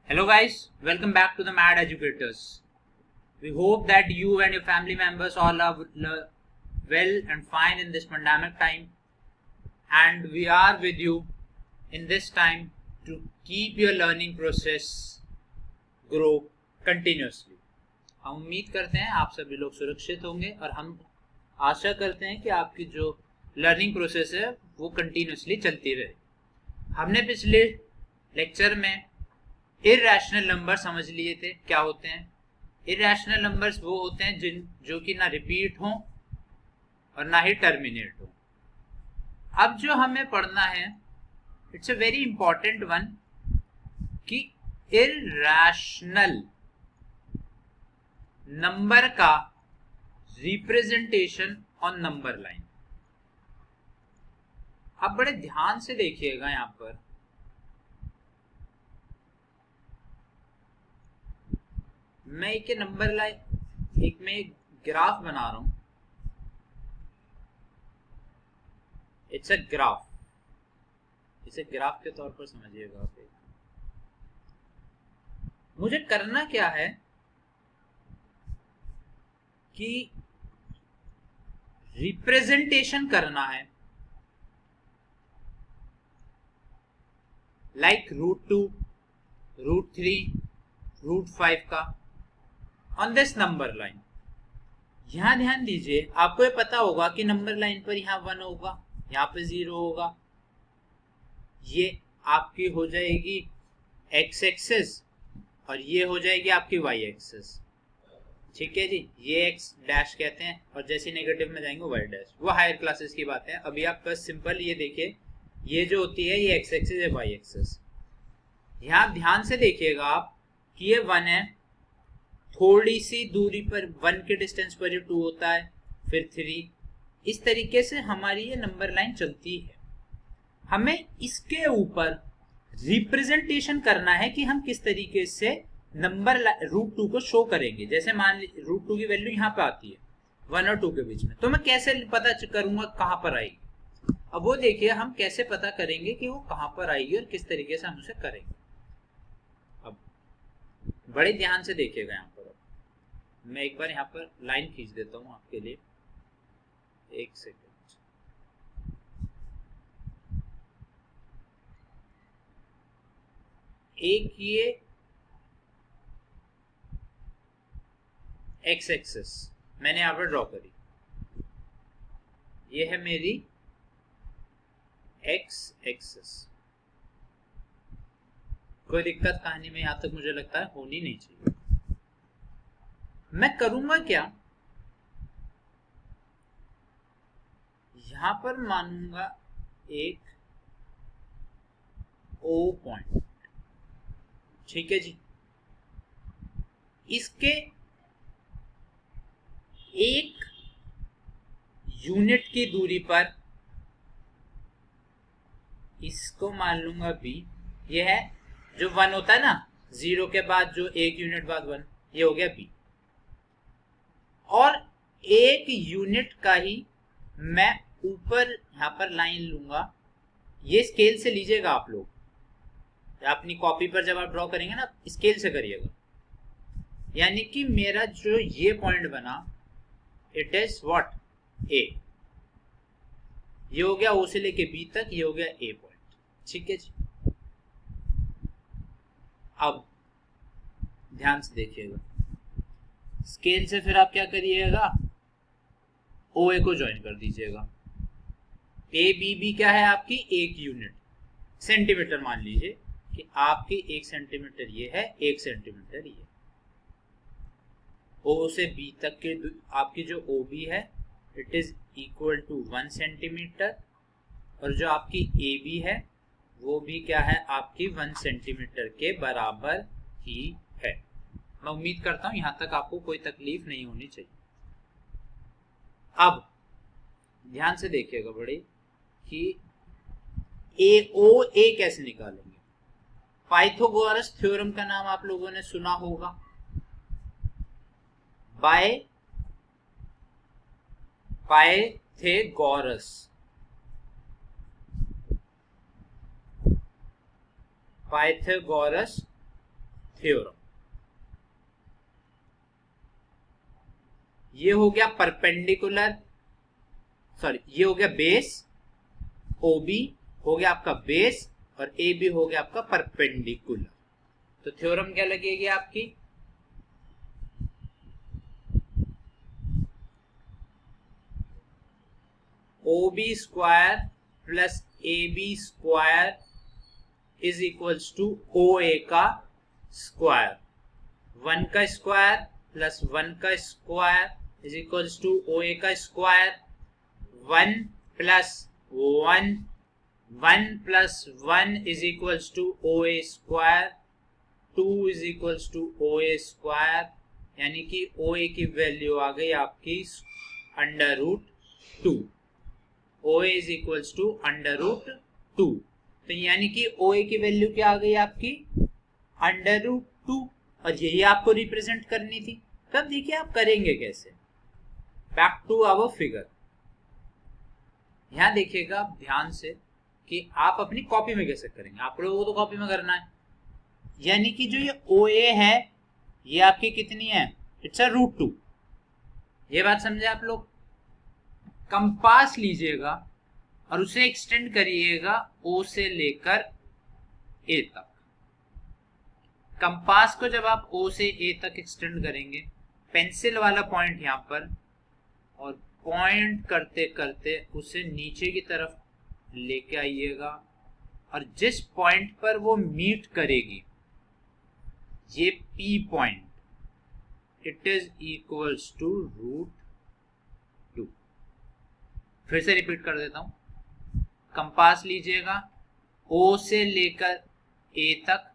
Hello guys, welcome back to the Mad Educators. We hope that you and your family members all are well and fine in this pandemic time, and we are with you in this time to keep your learning process grow continuously. हम उम्मीद करते हैं आप सभी लोग सुरक्षित होंगे और हम आशा करते हैं कि आपकी जो लर्निंग प्रोसेस है वो कंटिन्यूसली चलती रहे। हमने पिछले लेक्चर में इरैशनल नंबर समझ लिए थे क्या होते हैं। इरैशनल नंबर्स वो होते हैं जो कि ना रिपीट हों और ना ही टर्मिनेट हो। अब जो हमें पढ़ना है it's a very important one कि इरैशनल नंबर का रिप्रेजेंटेशन ऑन नंबर लाइन। अब बड़े ध्यान से देखिएगा, यहां पर मैं एक नंबर लाइन एक ग्राफ बना रहा हूं। इट्स अ ग्राफ, इसे ग्राफ के तौर पर समझिएगा आप। मुझे करना क्या है कि रिप्रेजेंटेशन करना है लाइक √2, √3, √5 का ऑन दिस नंबर लाइन। यहां ध्यान दीजिए, आपको ये पता होगा कि नंबर लाइन पर यहां 1 होगा, यहां पे 0 होगा। ये आपकी हो जाएगी x एक्सिस और ये हो जाएगी आपकी y एक्सिस। ठीक है जी, ये x डैश कहते हैं और जैसे नेगेटिव में जाएंगे y डैश। वो हायर क्लासेस की बात है। अभी आप बस सिंपल ये देखिए, ये जो होती है ये x एक्सिस है, y एक्सिस। यहां ध्यान से देखिएगा आप कि ये 1 है, थोड़ी सी दूरी पर 1 के डिस्टेंस पर ये 2 होता है, फिर 3। इस तरीके से हमारी ये नंबर लाइन चलती है। हमें इसके ऊपर रिप्रेजेंटेशन करना है कि हम किस तरीके से नंबर √2 को शो करेंगे। जैसे मान लीजिए √2 की वैल्यू यहाँ पे आती है 1 और 2 के बीच में, तो मैं कैसे पता करूंगा कहां पर आएगी। अब वो देखिए हम कैसे पता करेंगे कि वो कहां पर आएगी और किस तरीके से हम उसे करेंगे। अब बड़े ध्यान से देखिएगा, यहाँ पर मैं एक बार यहाँ पर लाइन खींच देता हूं आपके लिए। एक सेकेंड। एक ये x एक्सिस मैंने यहाँ पर ड्रॉ करी, ये है मेरी x एक्सिस। कोई दिक्कत कहानी में यहां तक मुझे लगता है होनी नहीं चाहिए। मैं करूंगा क्या, यहां पर मानूंगा एक O पॉइंट। ठीक है जी, इसके एक यूनिट की दूरी पर इसको मान लूंगा B। ये है जो 1 होता है ना, 0 के बाद जो एक यूनिट बाद 1, ये हो गया B। और एक यूनिट का ही मैं ऊपर यहां पर लाइन लूंगा। ये स्केल से लीजिएगा आप लोग, अपनी कॉपी पर जब आप ड्रॉ करेंगे ना स्केल से करिएगा। यानी कि मेरा जो ये पॉइंट बना इट इज व्हाट A। ये हो गया O से लेके B तक, ये हो गया A पॉइंट। ठीक है जी, अब ध्यान से देखिएगा, स्केल से फिर आप क्या करिएगा, OA को ज्वाइन कर दीजिएगा। ABB क्या है आपकी एक यूनिट, सेंटीमीटर मान लीजिए कि आपकी 1 सेंटीमीटर ये है, 1 सेंटीमीटर ये। O से B तक के आपकी जो OB है it is equal to 1 centimetre और जो आपकी AB है वो भी क्या है आपकी 1 सेंटीमीटर के बराबर ही है। मैं उम्मीद करता हूं यहां तक आपको कोई तकलीफ नहीं होनी चाहिए। अब ध्यान से देखिएगा बड़े कि OA कैसे निकालेंगे। पाइथागोरस थ्योरम का नाम आप लोगों ने सुना होगा। Pythagoras theorem. ये हो गया परपेंडिकुलर, सॉरी ये हो गया बेस, ओबी हो गया आपका बेस और ए बी हो गया आपका परपेंडिकुलर। तो थ्योरम क्या लगेगी आपकी, O B square plus A B square is equals to O A का स्क्वायर, 1 का स्क्वायर प्लस 1 का square is equals to O A का square, 1 plus 1, 1 plus 1 is equals to O A square, 2 is equals to O A square, यानी कि O A की value आ गई आपकी under root 2, O A is equals to under root 2। तो यानी कि ओ ए की वैल्यू क्या आ गई आपकी अंडर रूट 2, और यही आपको रिप्रेजेंट करनी थी। तब देखिए आप करेंगे कैसे, बैक टू आवर फिगर। यहां देखिएगा ध्यान से कि आप अपनी कॉपी में कैसे करेंगे, आप लोगों को तो कॉपी में करना है। यानी कि जो ये ओ ए है ये आपकी कितनी है, इट्स अ रूट 2, ये बात समझे आप लोग। कंपास लीजिएगा और उसे एक्सटेंड करिएगा ओ से लेकर ए तक। कंपास को जब आप ओ से ए तक एक्सटेंड करेंगे, पेंसिल वाला पॉइंट यहां पर, और पॉइंट करते करते उसे नीचे की तरफ लेके आइएगा, और जिस पॉइंट पर वो मीट करेगी, ये P point, it is equals to root 2। फिर से रिपीट कर देता हूं, कंपास लीजिएगा ओ से लेकर ए तक,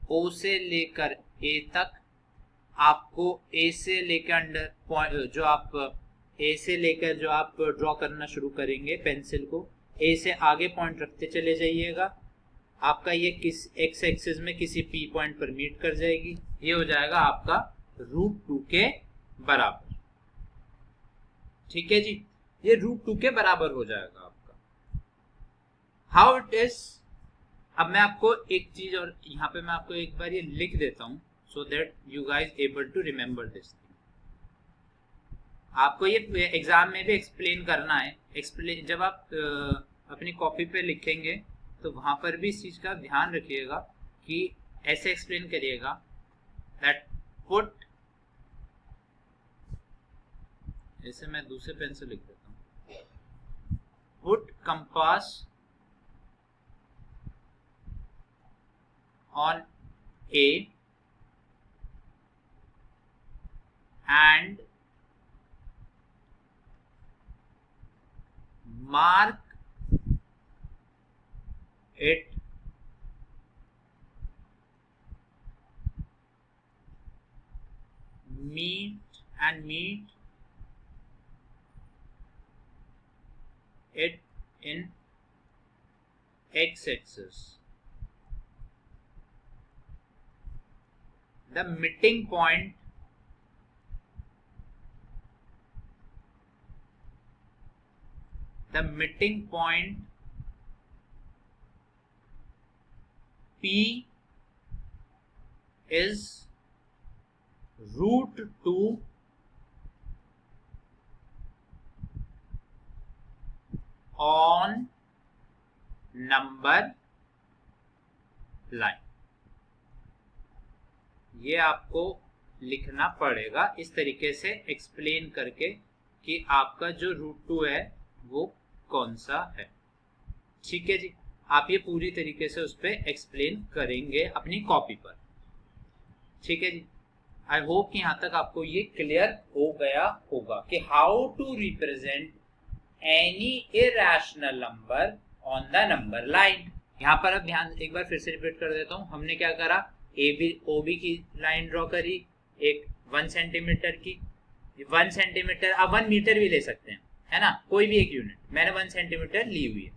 ओ से लेकर ए तक, आपको ए से लेकर अंडर पॉइंट जो आप ए से लेकर जो आप ड्रॉ करना शुरू करेंगे पेंसिल को, ए से आगे पॉइंट रखते चले जाइएगा, आपका ये किस एक्स एक्सिस में किसी पी पॉइंट पर मीट कर जाएगी, ये हो जाएगा आपका रूट 2 के बराबर। ठीक है जी, ये रूट 2 के बराबर हो जाएगा आपका। हाउ इट इज, अब मैं आपको एक चीज और यहाँ पे मैं आपको एक बार ये लिख देता हूं, so that you guys able to remember this thing. आपको ये एग्जाम में भी एक्सप्लेन करना है। एक्सप्लेन जब आप अपनी कॉपी पे लिखेंगे तो वहां पर भी इस चीज का ध्यान रखिएगा कि ऐसे एक्सप्लेन करिएगा दैट पुट, ऐसे मैं दूसरे पेन से लिख देता हूं, put compass on A and mark it meet it in x-axis. The meeting point P is root 2 on number line। ये आपको लिखना पड़ेगा इस तरीके से एक्सप्लेन करके कि आपका जो रूट 2 है वो कौन सा है। ठीक है जी, आप ये पूरी तरीके से उस पर एक्सप्लेन करेंगे अपनी कॉपी पर। ठीक है जी, आई होप कि यहां तक आपको ये क्लियर हो गया होगा कि how to represent any irrational number on the number line. यहां पर अब ध्यान एक बार फिर से रिपीट कर देता हूं, हमने क्या करा, ए बी ओ बी की लाइन ड्रॉ करी, एक 1 सेंटीमीटर की, 1 सेंटीमीटर, आप 1 मीटर भी ले सकते हैं, है ना, कोई भी एक यूनिट। मैंने 1 सेंटीमीटर ली हुई है,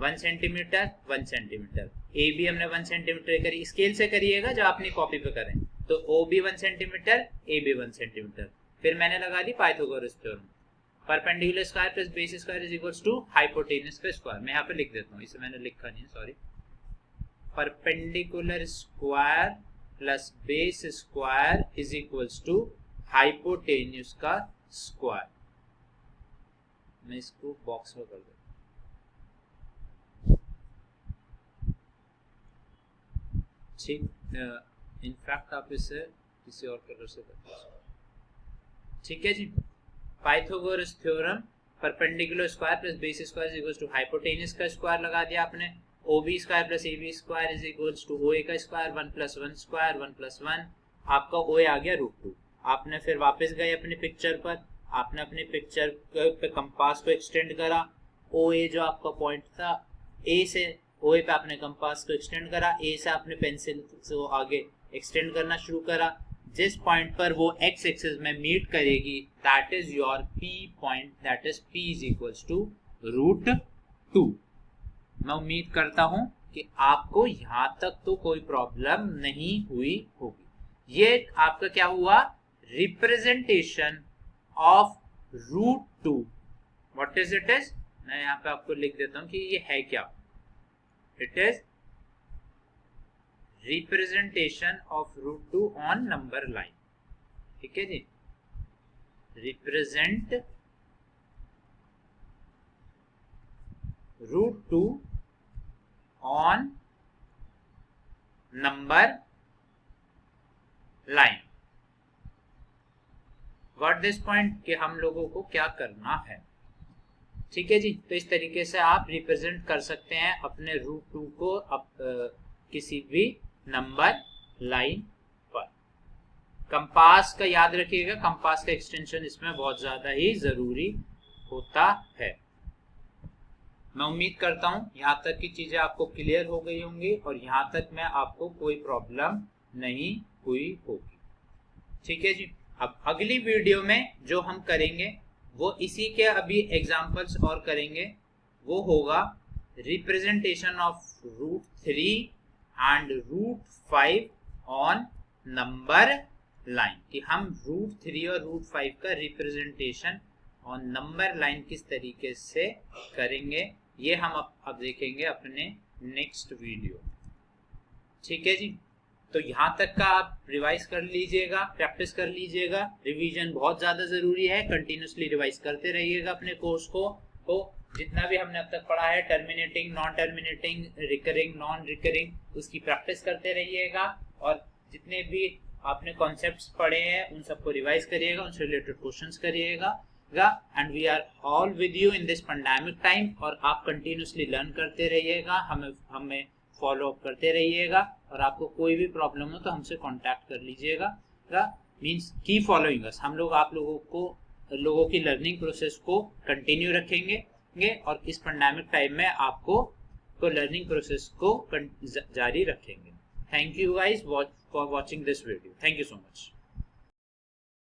1 सेंटीमीटर 1 सेंटीमीटर, ए बी हमने 1 सेंटीमीटर करी, स्केल से करिएगा जब अपनी कॉपी पे करें, तो O B 1 centimetre, A B 1 centimetre. फिर मैंने लगा दी Pythagoras theorem, perpendicular square plus base square is equals to hypotenuse का स्क्वायर। मैं यहाँ पे लिख देता हूँ, इसे मैंने लिखा नहीं है, sorry. Perpendicular square plus base square is equals to hypotenuse का स्क्वायर। मैं इसको बॉक्स में कर दूं। ठीक, इनफैक्ट आप इसे किसी और कलर से कर दीजिए। ठीक है जी। Pythagoras theorem, perpendicular square plus base square is equals to hypotenuse का स्क्वायर लगा दिया आपने। OB square plus AB square is equals to OA का स्क्वायर, 1 प्लस 1 स्क्वायर, 1 प्लस 1, आपका OA आ गया √2। आपने फिर वापस गए अपने पिक्चर पर, आपने अपने पिक्चर पे कंपास को एक्सटेंड करा। OA जो आपका पॉइंट था, A से OA पे आपने कंपास को एक्सटेंड करा, A से आपने पेंसिल को आगे एक्सटेंड करना शुरू करा। जिस पॉइंट पर वो x एक्सिस में मीट करेगी that is your P point, that is P is equals to √2। मैं उम्मीद करता हूं कि आपको यहां तक तो कोई प्रॉब्लम नहीं हुई होगी। ये आपका क्या हुआ, representation of √2। What is it is, मैं यहां पे आपको लिख देता हूं कि ये है क्या। It is representation of √2 on number line. ठीक है जी, represent √2 on number line. Got this point कि हम लोगों को क्या करना है। ठीक है जी, तो इस तरीके से आप रिप्रेजेंट कर सकते हैं अपने √2 को किसी भी नंबर लाइन पर। कंपास का याद रखिएगा, कंपास का एक्सटेंशन इसमें बहुत ज्यादा ही जरूरी होता है। मैं उम्मीद करता हूं यहां तक की चीजें आपको क्लियर हो गई होंगी और यहां तक में आपको कोई प्रॉब्लम नहीं हुई होगी। ठीक है जी, अब अगली वीडियो में जो हम करेंगे वो इसी के अभी एग्जांपल्स और करेंगे। वो होगा representation of √3 and √5 on number line, कि हम √3 और √5 का रिप्रेजेंटेशन ऑन नंबर लाइन किस तरीके से करेंगे, ये हम अब देखेंगे अपने नेक्स्ट वीडियो। ठीक है जी, तो यहाँ तक का आप रिवाइज कर लीजिएगा, प्रैक्टिस कर लीजिएगा। रिवीजन बहुत ज्यादा जरूरी है, कंटिन्यूसली रिवाइज करते रहिएगा अपने कोर्स को। तो जितना भी हमने अब तक पढ़ा है, terminating, non terminating, recurring, non recurring, उसकी प्रैक्टिस करते रहिएगा। और जितने भी आपने कॉन्सेप्ट्स पढ़े हैं उन सबको रिवाइज करिएगा, उनसे रिलेटेड क्वेश्चंस करिएगा। And we are all with you in this pandemic time. और आप कंटिन्यूसली लर्न करते रहिएगा, हमें फॉलो अप करते रहिएगा। और आपको कोई भी प्रॉब्लम हो तो हमसे कांटेक्ट कर लीजिएगा। मींस की फॉलोइंग अस, हम लोग आप लोगों की लर्निंग प्रोसेस को कंटिन्यू रखेंगे और इस पैंडेमिक टाइम में आपको लर्निंग प्रोसेस को जारी रखेंगे। Thank you guys for watching this video. Thank you so much.